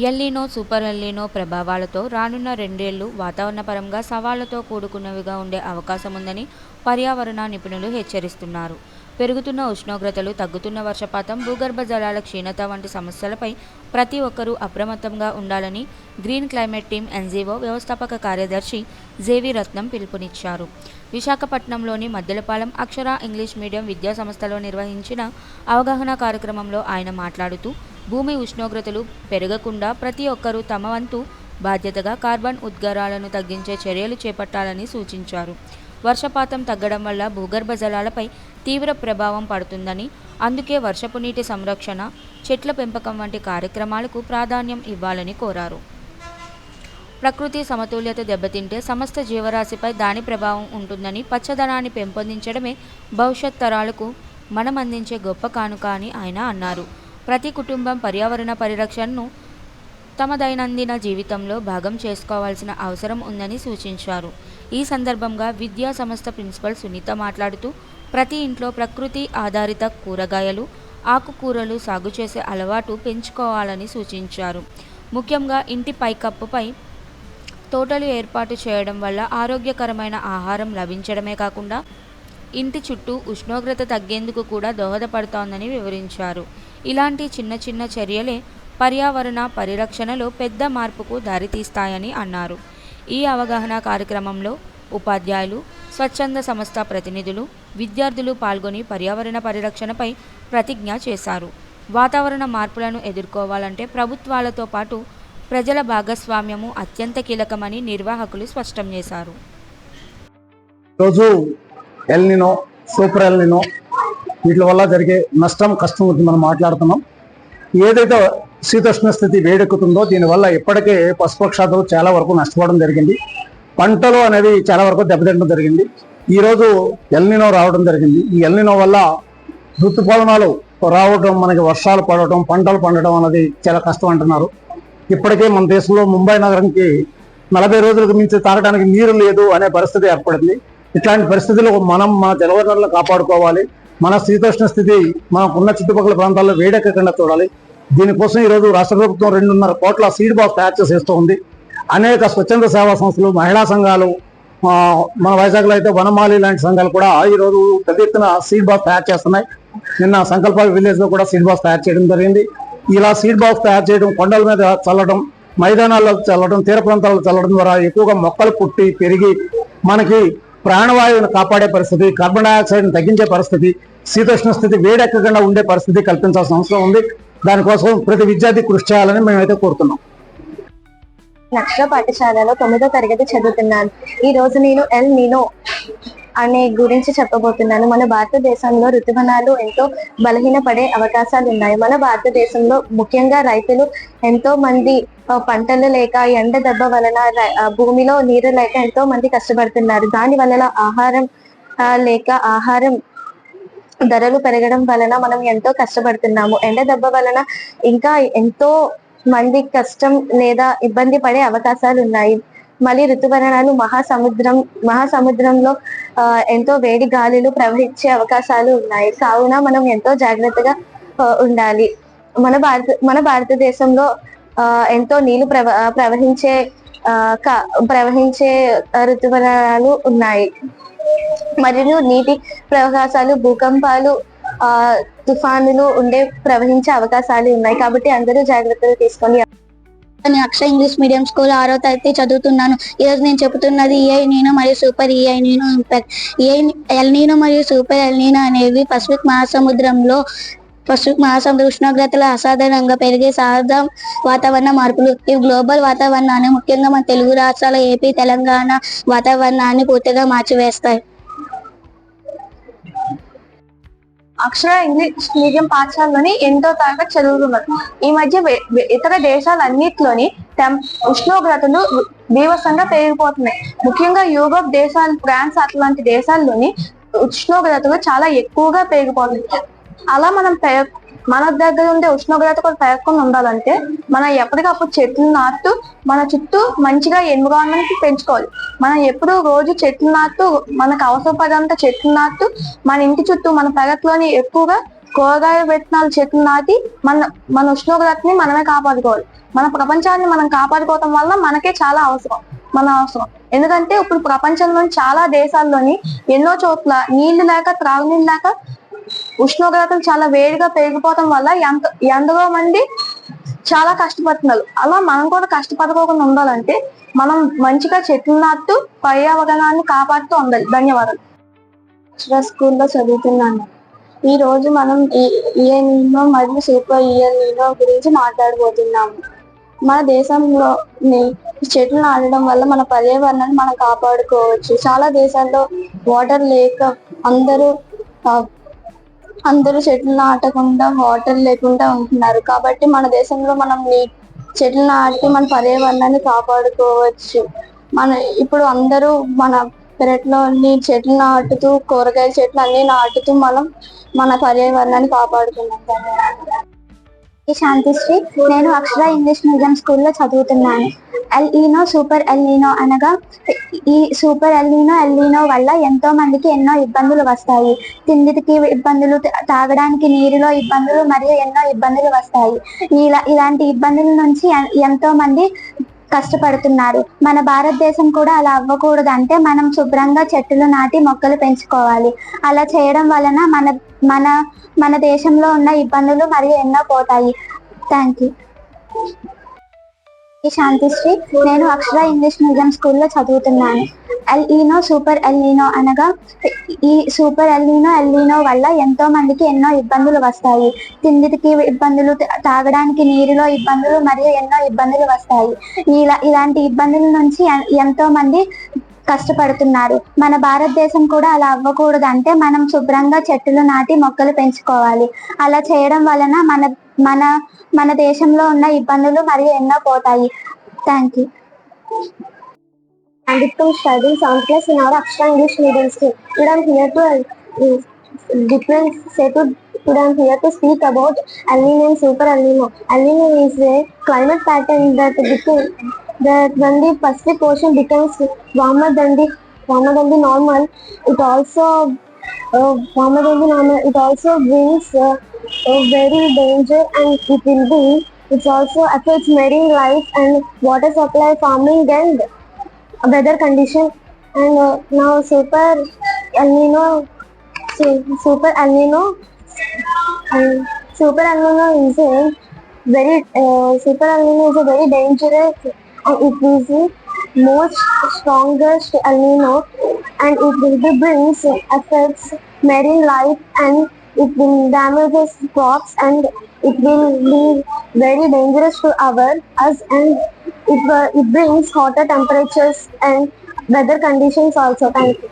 El Niño, super El Niño ప్రభావాలతో రానున్న రెండేళ్లు వాతావరణపరంగా సవాళ్లతో కూడుకున్నవిగా ఉండే అవకాశం ఉందని పర్యావరణ నిపుణులు హెచ్చరిస్తున్నారు. పెరుగుతున్న ఉష్ణోగ్రతలు, తగ్గుతున్న వర్షపాతం, భూగర్భ జలాల క్షీణత వంటి సమస్యలపై ప్రతి ఒక్కరూ అప్రమత్తంగా ఉండాలని గ్రీన్ క్లైమేట్ టీమ్ ఎన్జీఓ వ్యవస్థాపక కార్యదర్శి జేవీ రత్నం పిలుపునిచ్చారు. విశాఖపట్నంలోని మద్దెలపాలెం అక్షర ఇంగ్లీష్ మీడియం విద్యాసంస్థలో నిర్వహించిన అవగాహన కార్యక్రమంలో ఆయన మాట్లాడుతూ, భూమి ఉష్ణోగ్రతలు పెరగకుండా ప్రతి ఒక్కరూ తమ వంతు బాధ్యతగా కార్బన్ ఉద్గారాలను తగ్గించే చర్యలు చేపట్టాలని సూచించారు. వర్షపాతం తగ్గడం వల్ల భూగర్భ జలాలపై తీవ్ర ప్రభావం పడుతుందని, అందుకే వర్షపు నీటి సంరక్షణ, చెట్ల పెంపకం వంటి కార్యక్రమాలకు ప్రాధాన్యం ఇవ్వాలని కోరారు. ప్రకృతి సమతుల్యత దెబ్బతింటే సమస్త జీవరాశిపై దాని ప్రభావం ఉంటుందని, పచ్చదనాన్ని పెంపొందించడమే భవిష్యత్ తరాలకు మనం అందించే గొప్ప కానుక అని ఆయన అన్నారు. ప్రతి కుటుంబం పర్యావరణ పరిరక్షణను తమ దైనందిన జీవితంలో భాగం చేసుకోవాల్సిన అవసరం ఉందని సూచించారు. ఈ సందర్భంగా విద్యా సంస్థ ప్రిన్సిపల్ సునీత మాట్లాడుతూ, ప్రతి ఇంట్లో ప్రకృతి ఆధారిత కూరగాయలు, ఆకుకూరలు సాగు చేసే అలవాటు పెంచుకోవాలని సూచించారు. ముఖ్యంగా ఇంటి పైకప్పుపై తోటలు ఏర్పాటు చేయడం వల్ల ఆరోగ్యకరమైన ఆహారం లభించడమే కాకుండా ఇంటి చుట్టూ ఉష్ణోగ్రత తగ్గేందుకు కూడా దోహదపడుతోందని వివరించారు. ఇలాంటి చిన్న చిన్న చర్యలే పర్యావరణ పరిరక్షణలో పెద్ద మార్పుకు దారితీస్తాయని అన్నారు. ఈ అవగాహన కార్యక్రమంలో ఉపాధ్యాయులు, స్వచ్ఛంద సంస్థ ప్రతినిధులు, విద్యార్థులు పాల్గొని పర్యావరణ పరిరక్షణపై ప్రతిజ్ఞ చేశారు. వాతావరణ మార్పులను ఎదుర్కోవాలంటే ప్రభుత్వాలతో పాటు ప్రజల భాగస్వామ్యము అత్యంత కీలకమని నిర్వాహకులు స్పష్టం చేశారు. రోజు ఎల్నినో, సూపర్ ఎల్నినో వీటి వల్ల జరిగే నష్టం, కష్టం గురించి మనం మాట్లాడుతున్నాం. ఏదైతే శీతోష్ణ స్థితి వేడెక్కుతుందో దీనివల్ల ఇప్పటికే పశుపక్షాదులు చాలా వరకు నష్టపోవడం జరిగింది. పంటలు అనేవి చాలా వరకు దెబ్బతింటడం జరిగింది. ఈరోజు ఎల్నినో రావడం జరిగింది. ఈ ఎల్నినో వల్ల ఋతుపవనాలు రావడం, మనకి వర్షాలు పడటం, పంటలు పండడం అనేది చాలా కష్టం అంటున్నారు. ఇప్పటికే మన దేశంలో ముంబై నగరానికి 40 రోజులకు మించి తాగడానికి నీరు లేదు అనే పరిస్థితి ఏర్పడింది. ఇట్లాంటి పరిస్థితుల్లో మనం మన జలవనరులను కాపాడుకోవాలి. మన శీతోష్ణ స్థితి మనకున్న చుట్టుపక్కల ప్రాంతాల్లో వేడెక్కకుండా చూడాలి. దీనికోసం ఈరోజు రాష్ట్ర ప్రభుత్వం 2.5 కోట్ల సీడ్ బాక్స్ తయారు చేస్తూ ఉంది. అనేక స్వచ్ఛంద సేవా సంస్థలు, మహిళా సంఘాలు, మన వైజాగ్లో అయితే వనమాలి లాంటి సంఘాలు కూడా ఈరోజు పెద్ద ఎత్తున సీడ్ బాక్స్ తయారు చేస్తున్నాయి. నిన్న సంకల్ప విలేజ్లో కూడా సీడ్ బాక్స్ తయారు చేయడం జరిగింది. ఇలా సీడ్ బాక్స్ తయారు చేయడం, కొండల మీద చల్లడం, మైదానాల్లో చల్లడం, తీర ప్రాంతాల్లో చల్లడం ద్వారా ఎక్కువగా మొక్కలు పుట్టి పెరిగి మనకి ప్రాణవాయువును కాపాడే పరిస్థితి, కార్బన్ డైఆక్సైడ్ని తగ్గించే పరిస్థితి, శీతోష్ణ స్థితి వేడెక్కకుండా ఉండే పరిస్థితి కల్పించాల్సిన అవసరం ఉంది. దానికోసం ప్రతి విద్యార్థి కృషి చేయాలని మేమైతే కోరుతున్నాం. అక్షర పాఠశాలలో 9వ తరగతి చదువుతున్నాను. ఈ రోజు నేను ఎల్ నినో అనే గురించి చెప్పబోతున్నాను. మన భారతదేశంలో ఋతువనాలు ఎంతో బలహీనపడే అవకాశాలు ఉన్నాయి. మన భారతదేశంలో ముఖ్యంగా రైతులు ఎంతో మంది పంటలు లేక, ఎండ దెబ్బ వలన, భూమిలో నీరు లేక ఎంతో మంది కష్టపడుతున్నారు. దాని వలన ఆహారం లేక, ఆహారం ధరలు పెరగడం వలన మనం ఎంతో కష్టపడుతున్నాము. ఎండ దెబ్బ వలన ఇంకా ఎంతో మంది కష్టం లేదా ఇబ్బంది పడే అవకాశాలు ఉన్నాయి. మళ్ళీ ఋతువనాలు మహాసముద్రంలో ఎంతో వేడి గాలులు ప్రవహించే అవకాశాలు ఉన్నాయి. కావున మనం ఎంతో జాగ్రత్తగా ఉండాలి. మన భారతదేశంలో ఎంతో నీళ్లు ప్రవహించే ఋతువనాలు ఉన్నాయి. మరియు నీటి ప్రవాహాలు, భూకంపాలు, తుఫానులు ప్రవహించే అవకాశాలు ఉన్నాయి. కాబట్టి అందరూ జాగ్రత్తలు తీసుకొని. నేను అక్షర ఇంగ్లీష్ మీడియం స్కూల్ 6వ తరగతి చదువుతున్నాను. ఈరోజు నేను చెబుతున్నది ఎల్ నినో మరియు super El Nino impact. El Nino మరియు సూపర్ ఎల్ నినో అనేవి పసిఫిక్ మహాసముద్ర ఉష్ణోగ్రతలు అసాధారణంగా పెరిగే సహజ వాతావరణ మార్పులు. ఇవి గ్లోబల్ వాతావరణాన్ని, ముఖ్యంగా మన తెలుగు రాష్ట్రాల ఏపీ, తెలంగాణ వాతావరణాన్ని పూర్తిగా మార్చివేస్తాయి. అక్షర ఇంగ్లీష్ మీడియం పాఠశాలలోని 8వ తరగతి చదువుతున్నారు. ఈ మధ్య ఇతర దేశాలన్నిటిలోని ఉష్ణోగ్రతలు బీభత్సంగా పెరిగిపోతున్నాయి. ముఖ్యంగా యూరోప్ దేశాలు, ఫ్రాన్స్ అట్లాంటి దేశాల్లోని ఉష్ణోగ్రతలు చాలా ఎక్కువగా పెరిగిపోతున్నాయి. అలా మన దగ్గర ఉండే ఉష్ణోగ్రత కూడా పెరగకుండా ఉండాలంటే మనం ఎప్పటికప్పుడు చెట్లు నాటుతూ మన చుట్టూ మంచిగా ఎన్విరాన్మెంట్ పెంచుకోవాలి. మనం ఎప్పుడు రోజు చెట్లు నాటుతూ, మనకు అవసరపడంత చెట్లు నాటుతూ, మన ఇంటి చుట్టూ, మన పెరట్లోని ఎక్కువగా కూరగాయ విత్తనాలు చెట్లు నాటి మన ఉష్ణోగ్రతని మనమే కాపాడుకోవాలి. మన ప్రపంచాన్ని మనం కాపాడుకోవటం వల్ల మనకే చాలా అవసరం, మన అవసరం. ఎందుకంటే ఇప్పుడు ప్రపంచంలోని చాలా దేశాల్లోని ఎన్నో చోట్ల నీళ్లు లేక, త్రాగునీళ్ళు లేక, ఉష్ణోగ్రతలు చాలా వేడిగా పెరిగిపోవటం వల్ల ఎందరో మంది చాలా కష్టపడుతున్నారు. అలా మనం కూడా కష్టపడుకోకుండా ఉండాలంటే మనం మంచిగా చెట్లు నాటుతూ పర్యావరణాన్ని కాపాడుతూ ఉండాలి. ధన్యవాదాలు. స్కూల్లో చదువుతున్నాను. ఈ రోజు మనం ఎల్ నీనో మరియు సూపర్ ఎల్ నీనో గురించి మాట్లాడబోతున్నాము. మన దేశంలో చెట్లు నాటడం వల్ల మన పర్యావరణాన్ని మనం కాపాడుకోవచ్చు. చాలా దేశాల్లో వాటర్ లేక అందరూ చెట్లు నాటకుండా వాటర్ లేకుండా ఉంటున్నారు. కాబట్టి మన దేశంలో మనం చెట్లు నాటి మన పర్యావరణాన్ని కాపాడుకోవచ్చు. ఇప్పుడు అందరూ మన పెరట్లో చెట్లు నాటుతూ, కూరగాయల చెట్లు అన్ని నాటుతూ మనం మన పర్యావరణాన్ని కాపాడుతున్నాం. శాంతిశ్రీ. నేను అక్షర ఇంగ్లీష్ మీడియం స్కూల్లో చదువుతున్నాను. El Nino super El Nino అనగా ఈ సూపర్ ఎల్ నీనో వల్ల ఎంతో మందికి ఎన్నో ఇబ్బందులు వస్తాయి. తిండికి ఇబ్బందులు, తాగడానికి నీరులో ఇబ్బందులు మరియు ఎన్నో ఇబ్బందులు వస్తాయి. ఇలాంటి ఇబ్బందుల నుంచి ఎంతో మంది కష్టపడుతున్నారు. మన భారతదేశం కూడా అలా అవ్వకూడదు అంటే మనం శుభ్రంగా చెట్లు నాటి మొక్కలు పెంచుకోవాలి. అలా చేయడం వలన మన దేశంలో ఉన్న ఇబ్బందులు మరియు ఎన్నో పోతాయి. Thank you. శాంతిశ్రీ. నేను అక్షర ఇంగ్లీష్ మీడియం స్కూల్లో చదువుతున్నాను. El Nino super El Nino అనగా ఈ సూపర్ ఎల్ నీనో వల్ల ఎంతో మందికి ఎన్నో ఇబ్బందులు వస్తాయి. తిండికి ఇబ్బందులు, తాగడానికి నీరులో ఇబ్బందులు మరియు ఎన్నో ఇబ్బందులు వస్తాయి. ఇలాంటి ఇబ్బందుల నుంచి ఎంతో మంది కష్టపడుతున్నారు. మన భారతదేశం కూడా అలా అవ్వకూడదు అంటే మనం శుభ్రంగా చెట్లు నాటి మొక్కలు పెంచుకోవాలి. అలా చేయడం వలన మన దేశంలో ఉన్న ఇబ్బందులు మరియు ఎన్నో పోతాయి. Thank you. And to study 7th class in our Akshara English medium school. Today I am here to speak about El Nino and Super El Nino. El Nino is a climate pattern that when the Pacific Ocean becomes warmer than the normal, it also brings very danger, and it also affects marine life and water supply, farming and weather condition. And now Super El Nino is a very dangerous, and it is the most strongest El Nino, and it will brings affects marine life, and it will damages crops, and it will be very dangerous to us, and it brings hotter temperatures and weather conditions also. Thank you.